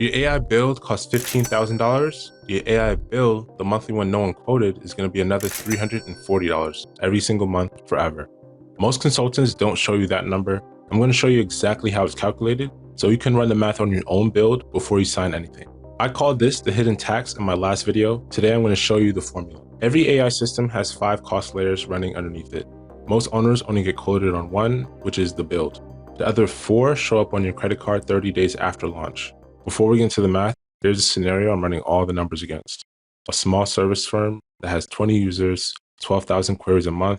Your AI build costs $15,000. Your AI build, the monthly one no one quoted, is going to be another $340 every single month forever. Most consultants don't show you that number. I'm going to show you exactly how it's calculated so you can run the math on your own build before you sign anything. I called this the hidden tax in my last video. Today I'm going to show you the formula. Every AI system has 5 cost layers running underneath it. Most owners only get quoted on one, which is the build. The other 4 show up on your credit card 30 days after launch. Before we get into the math, here's a scenario I'm running all the numbers against. A small service firm that has 20 users, 12,000 queries a month,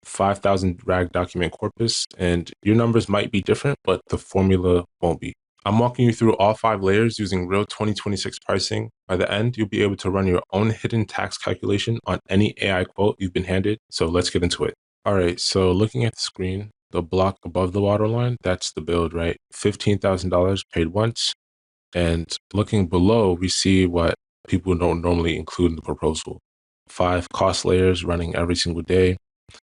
5,000 RAG document corpus, and your numbers might be different, but the formula won't be. I'm walking you through all 5 layers using real 2026 pricing. By the end, you'll be able to run your own hidden tax calculation on any AI quote you've been handed. So let's get into it. All right, so looking at the screen, the block above the waterline, that's the build, right? $15,000 paid once. And looking below, we see what people don't normally include in the proposal. 5 cost layers running every single day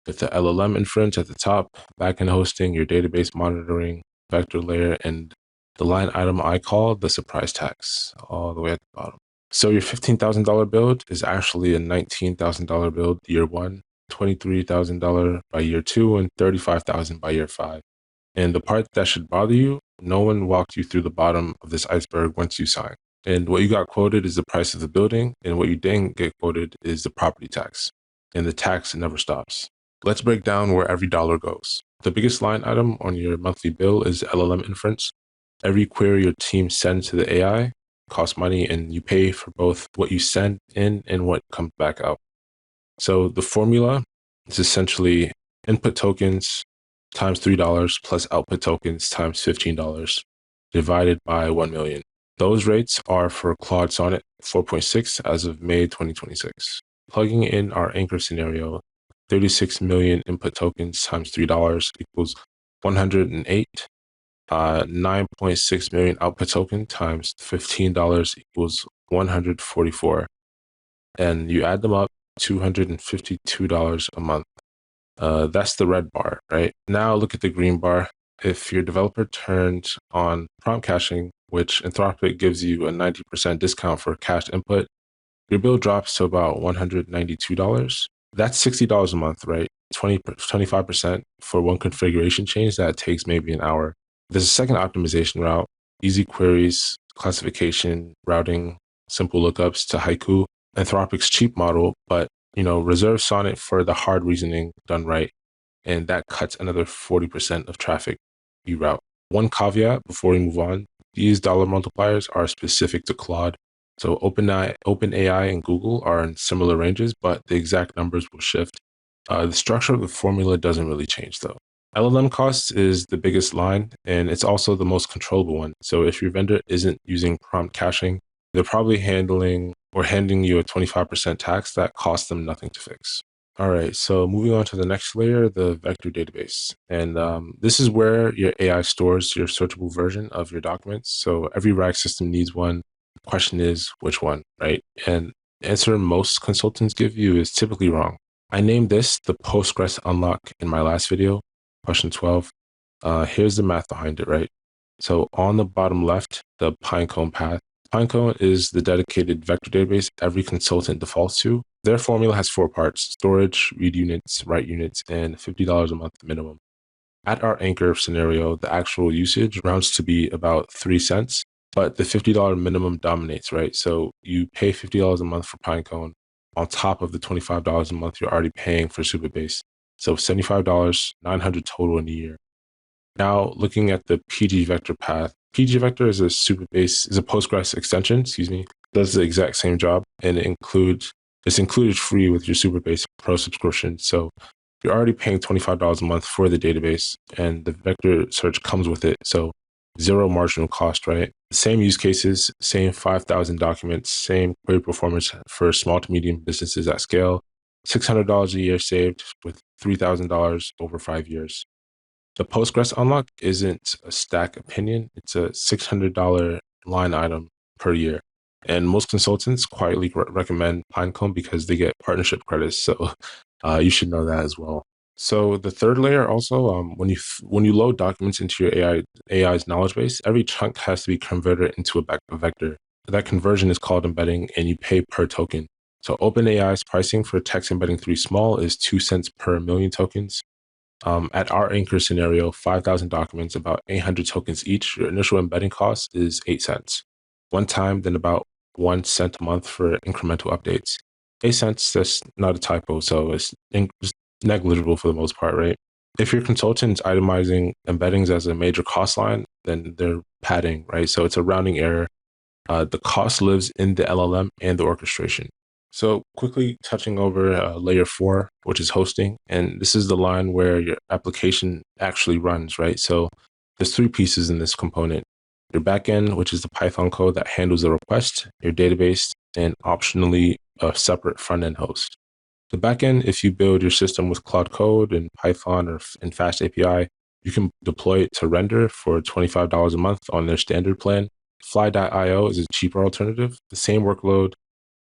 with the LLM inference at the top, backend hosting, your database monitoring, vector layer, and the line item I call the surprise tax all the way at the bottom. So your $15,000 build is actually a $19,000 build year 1, $23,000 by year 2, and $35,000 by year 5. And the part that should bother you, no one walked you through the bottom of this iceberg once you sign. And what you got quoted is the price of the building, and what you didn't get quoted is the property tax. And the tax never stops. Let's break down where every dollar goes. The biggest line item on your monthly bill is LLM inference. Every query your team sends to the AI costs money, and you pay for both what you send in and what comes back out. So the formula is essentially input tokens times $3 plus output tokens times $15 divided by 1 million. Those rates are for Claude Sonnet 4.6 as of May 2026. Plugging in our anchor scenario, 36 million input tokens times $3 equals 108. 9.6 million output token times $15 equals 144. And you add them up, $252 a month. That's the red bar, right? Now look at the green bar. If your developer turns on prompt caching, which Anthropic gives you a 90% discount for cached input, your bill drops to about $192. That's $60 a month, right? 25% for one configuration change that takes maybe an hour. There's a second optimization route, easy queries, classification, routing, simple lookups to Haiku, Anthropic's cheap model, but reserve Sonnet for the hard reasoning done right, and that cuts another 40% of traffic you route. One caveat before we move on, these dollar multipliers are specific to Claude. So OpenAI and Google are in similar ranges, but the exact numbers will shift. The structure of the formula doesn't really change though. LLM costs is the biggest line, and it's also the most controllable one. So if your vendor isn't using prompt caching, they're probably handing you a 25% tax that costs them nothing to fix. All right, so moving on to the next layer, the vector database. And this is where your AI stores your searchable version of your documents. So every RAG system needs one. The question is, which one, right? And the answer most consultants give you is typically wrong. I named this the Postgres unlock in my last video, question 12. Here's the math behind it, right? So on the bottom left, the Pinecone path. Pinecone is the dedicated vector database every consultant defaults to. Their formula has 4 parts: storage, read units, write units, and $50 a month minimum. At our anchor scenario, the actual usage rounds to be about 3 cents, but the $50 minimum dominates, right? So you pay $50 a month for Pinecone on top of the $25 a month you're already paying for Supabase. So $75, $900 total in a year. Now, looking at the PG Vector path, PG Vector is a Postgres extension, does the exact same job, and it's included free with your Supabase Pro subscription. So you're already paying $25 a month for the database, and the vector search comes with it. So 0 marginal cost, right? Same use cases, same 5,000 documents, same query performance for small to medium businesses at scale, $600 a year saved with $3,000 over 5 years. The Postgres unlock isn't a stack opinion. It's a $600 line item per year. And most consultants quietly recommend Pinecone because they get partnership credits. So you should know that as well. So the third layer also, when you load documents into your AI's knowledge base, every chunk has to be converted into a vector. That conversion is called embedding, and you pay per token. So OpenAI's pricing for text embedding 3 small is 2 cents per million tokens. At our anchor scenario, 5,000 documents, about 800 tokens each, your initial embedding cost is 8 cents. One time, then about 1 cent a month for incremental updates. 8 cents, that's not a typo, so it's negligible for the most part, right? If your consultant's itemizing embeddings as a major cost line, then they're padding, right? So it's a rounding error. The cost lives in the LLM and the orchestration. So quickly touching over layer 4, which is hosting. And this is the line where your application actually runs, right? So there's 3 pieces in this component. Your backend, which is the Python code that handles the request, your database, and optionally a separate front-end host. The backend, if you build your system with Cloud Code and Python or in Fast API, you can deploy it to render for $25 a month on their standard plan. Fly.io is a cheaper alternative. The same workload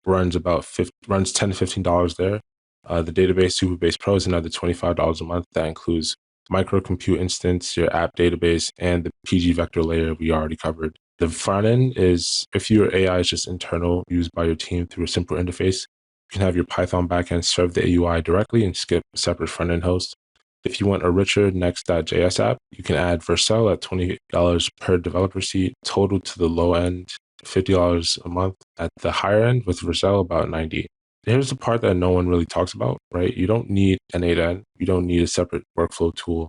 runs $10 to $15 there. The database Superbase Pro is another $25 a month. That includes micro compute instance, your app database, and the PG vector layer we already covered. The front end is, if your AI is just internal, used by your team through a simple interface, you can have your Python backend serve the AUI directly and skip a separate front end host. If you want a richer Next.js app, you can add Vercel at $20 per developer seat, total to the low end, $50 a month. At the higher end with Vercel, about 90. Here's the part that no one really talks about, right? You don't need an 8N. You don't need a separate workflow tool.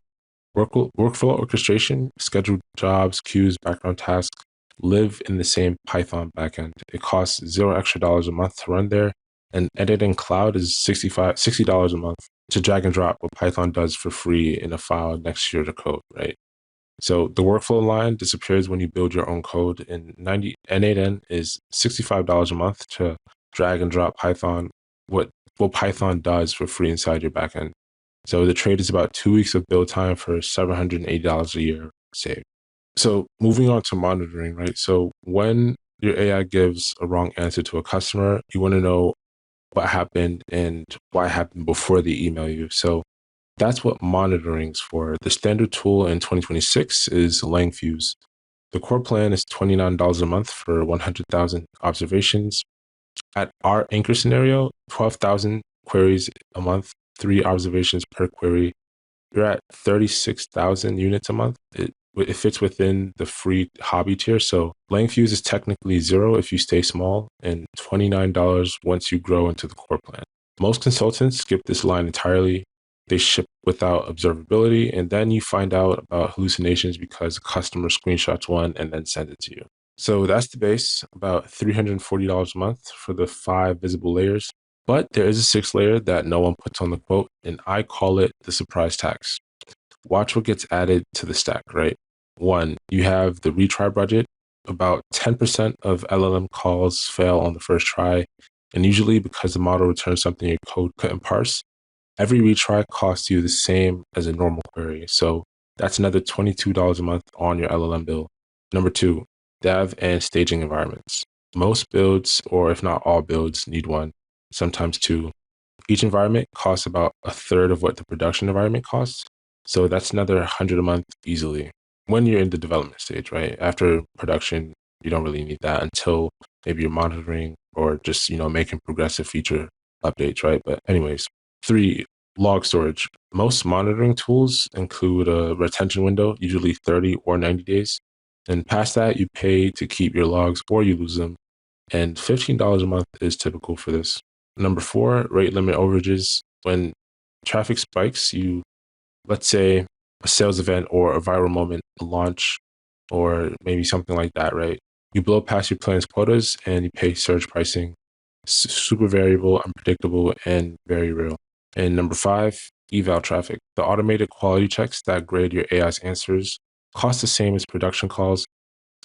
Workflow orchestration, scheduled jobs, queues, background tasks live in the same Python backend. It costs $0 extra a month to run there. And editing cloud is $60 a month to drag and drop what Python does for free in a file next to your code, right? So the workflow line disappears when you build your own code, and N8N is $65 a month to drag and drop Python, what Python does for free inside your backend. So the trade is about 2 weeks of build time for $780 a year saved. So moving on to monitoring, right? So when your AI gives a wrong answer to a customer, you want to know what happened and why it happened before they email you. So that's what monitoring's for. The standard tool in 2026 is Langfuse. The core plan is $29 a month for 100,000 observations. At our anchor scenario, 12,000 queries a month, 3 observations per query. You're at 36,000 units a month. It fits within the free hobby tier. So Langfuse is technically 0 if you stay small, and $29 once you grow into the core plan. Most consultants skip this line entirely. They ship without observability, and then you find out about hallucinations because the customer screenshots one and then sends it to you. So that's the base, about $340 a month for the 5 visible layers. But there is a 6th layer that no one puts on the quote, and I call it the surprise tax. Watch what gets added to the stack, right? 1, you have the retry budget. About 10% of LLM calls fail on the first try, and usually because the model returns something your code couldn't parse. Every retry costs you the same as a normal query. So that's another $22 a month on your LLM bill. Number 2, dev and staging environments. Most builds, or if not all builds, need one, sometimes 2. Each environment costs about a third of what the production environment costs. So that's another 100 a month easily when you're in the development stage, right? After production, you don't really need that until maybe you're monitoring or just, making progressive feature updates, right? But anyways, 3, log storage. Most monitoring tools include a retention window, usually 30 or 90 days. And past that, you pay to keep your logs or you lose them. And $15 a month is typical for this. Number 4, rate limit overages. When traffic spikes, let's say a sales event or a viral moment, a launch, or maybe something like that, right? You blow past your plan's quotas and you pay surge pricing. Super variable, unpredictable, and very real. And number 5, eval traffic. The automated quality checks that grade your AI's answers cost the same as production calls,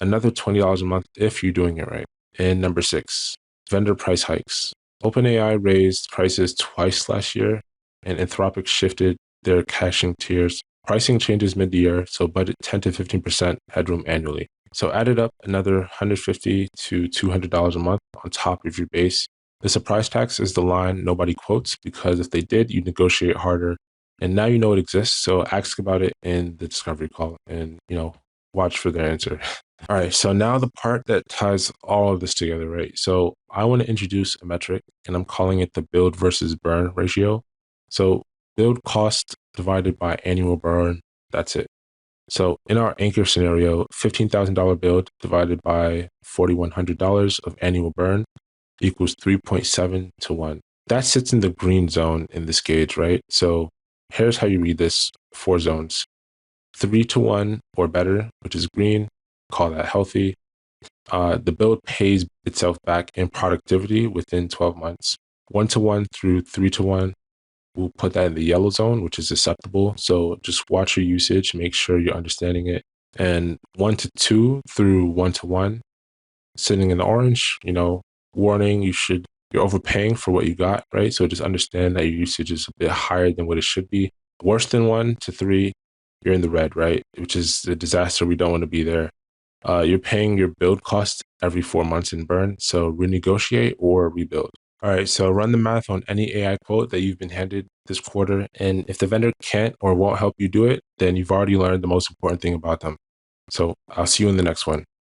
another $20 a month if you're doing it right. And number 6, vendor price hikes. OpenAI raised prices twice last year, and Anthropic shifted their caching tiers. Pricing changes mid-year, so budget 10 to 15% headroom annually. So added up another $150 to $200 a month on top of your base. The surprise tax is the line nobody quotes because if they did, you negotiate harder And now you know it exists. So ask about it in the discovery call and, watch for their answer. All right. So now the part that ties all of this together, right? So I want to introduce a metric and I'm calling it the build versus burn ratio. So build cost divided by annual burn. That's it. So in our anchor scenario, $15,000 build divided by $4,100 of annual burn equals 3.7 to 1. That sits in the green zone in this gauge, right? So here's how you read this: 4 zones, 3 to 1 or better, which is green, call that healthy. The build pays itself back in productivity within 12 months. 1 to 1 through 3 to 1, we'll put that in the yellow zone, which is acceptable. So just watch your usage, make sure you're understanding it. And 1 to 2 through 1 to 1, sitting in the orange, warning, you're overpaying for what you got, right? So just understand that your usage is a bit higher than what it should be. Worse than 1 to 3, you're in the red, right? Which is a disaster. We don't want to be there. You're paying your build cost every 4 months in burn. So renegotiate or rebuild. All right, so run the math on any AI quote that you've been handed this quarter. And if the vendor can't or won't help you do it, then you've already learned the most important thing about them. So I'll see you in the next one.